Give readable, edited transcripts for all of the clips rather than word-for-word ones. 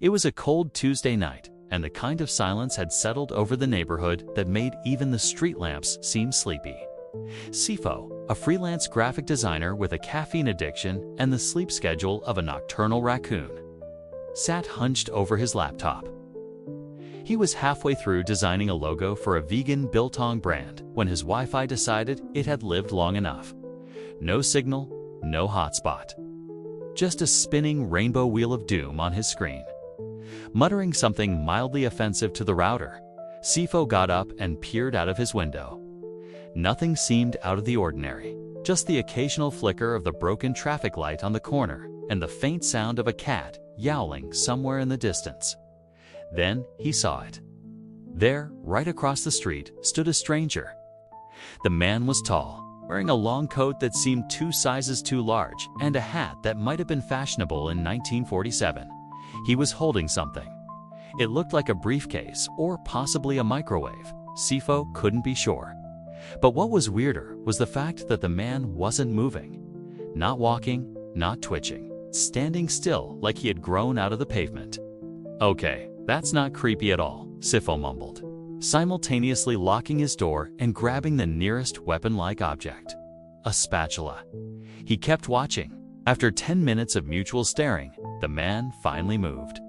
It was a cold Tuesday night, and the kind of silence had settled over the neighborhood that made even the street lamps seem sleepy. Sipho, a freelance graphic designer with a caffeine addiction and the sleep schedule of a nocturnal raccoon, sat hunched over his laptop. He was halfway through designing a logo for a vegan biltong brand when his Wi-Fi decided it had lived long enough. No signal, no hotspot. Just a spinning rainbow wheel of doom on his screen. Muttering something mildly offensive to the router, Sipho got up and peered out of his window. Nothing seemed out of the ordinary, just the occasional flicker of the broken traffic light on the corner and the faint sound of a cat yowling somewhere in the distance. Then he saw it. There, right across the street, stood a stranger. The man was tall, wearing a long coat that seemed 2 sizes too large and a hat that might have been fashionable in 1947. He was holding something. It looked like a briefcase or possibly a microwave. Sipho couldn't be sure. But what was weirder was the fact that the man wasn't moving. Not walking, not twitching, standing still like he had grown out of the pavement. Okay, that's not creepy at all, Sipho mumbled, simultaneously locking his door and grabbing the nearest weapon-like object. A spatula. He kept watching. After 10 minutes of mutual staring, the man finally moved.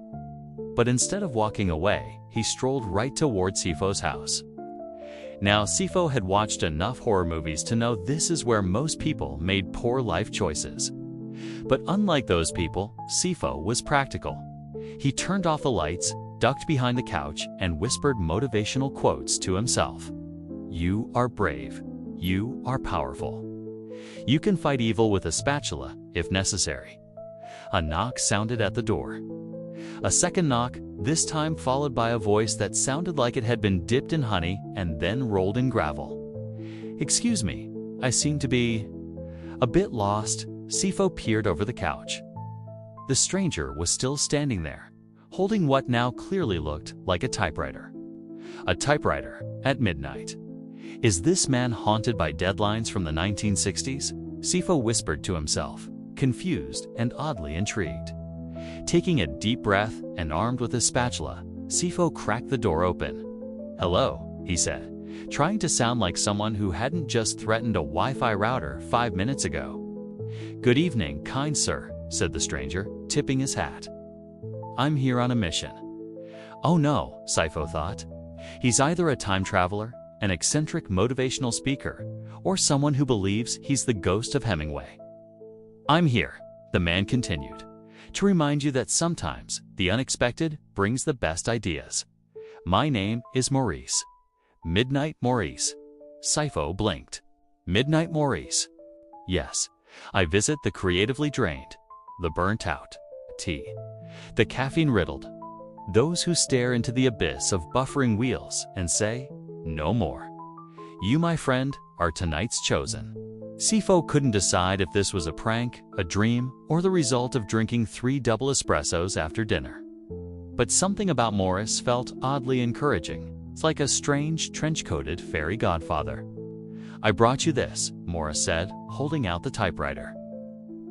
But instead of walking away, he strolled right toward Sipho's house. Now, Sipho had watched enough horror movies to know this is where most people made poor life choices. But unlike those people, Sipho was practical. He turned off the lights, ducked behind the couch, and whispered motivational quotes to himself. You are brave. You are powerful. You can fight evil with a spatula, if necessary. A knock sounded at the door. A second knock, this time followed by a voice that sounded like it had been dipped in honey and then rolled in gravel. Excuse me, I seem to be a bit lost. Sipho peered over the couch. The stranger was still standing there, holding what now clearly looked like a typewriter. A typewriter at midnight. Is this man haunted by deadlines from the 1960s? Sipho whispered to himself, confused and oddly intrigued. Taking a deep breath and armed with a spatula, Sipho cracked the door open. Hello, he said, trying to sound like someone who hadn't just threatened a Wi-Fi router 5 minutes ago. Good evening, kind sir, said the stranger, tipping his hat. I'm here on a mission. Oh no, Sipho thought. He's either a time traveler, an eccentric motivational speaker, or someone who believes he's the ghost of Hemingway. I'm here, the man continued, to remind you that sometimes the unexpected brings the best ideas. My name is Maurice. Midnight Maurice. Sipho blinked. Midnight Maurice. Yes, I visit the creatively drained, the burnt out, the caffeine-riddled, those who stare into the abyss of buffering wheels and say, no more. You, my friend, are tonight's chosen. Sipho couldn't decide if this was a prank, a dream, or the result of drinking 3 double espressos after dinner. But something about Maurice felt oddly encouraging. It's like a strange, trench-coated fairy godfather. I brought you this, Maurice said, holding out the typewriter.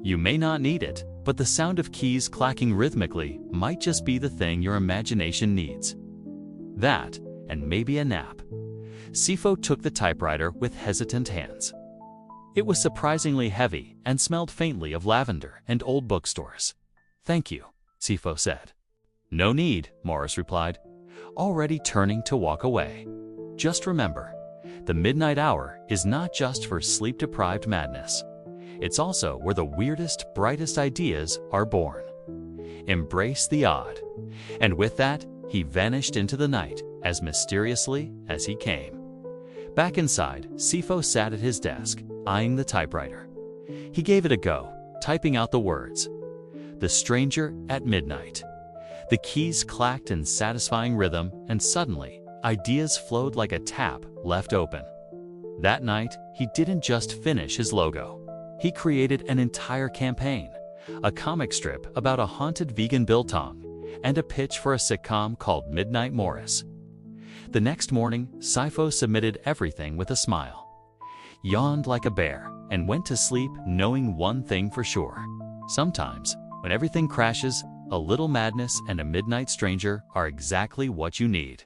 You may not need it, but the sound of keys clacking rhythmically might just be the thing your imagination needs. That, and maybe a nap. Sipho took the typewriter with hesitant hands. It was surprisingly heavy and smelled faintly of lavender and old bookstores. Thank you, Sipho said. No need, Maurice replied, already turning to walk away. Just remember, the midnight hour is not just for sleep-deprived madness. It's also where the weirdest, brightest ideas are born. Embrace the odd. And with that, he vanished into the night as mysteriously as he came. Back inside, Sipho sat at his desk, eyeing the typewriter. He gave it a go, typing out the words. The stranger at midnight. The keys clacked in satisfying rhythm, and suddenly, ideas flowed like a tap left open. That night, he didn't just finish his logo. He created an entire campaign, a comic strip about a haunted vegan biltong, and a pitch for a sitcom called Midnight Maurice. The next morning, Sipho submitted everything with a smile, yawned like a bear, and went to sleep knowing one thing for sure. Sometimes, when everything crashes, A little madness and a midnight stranger are exactly what you need.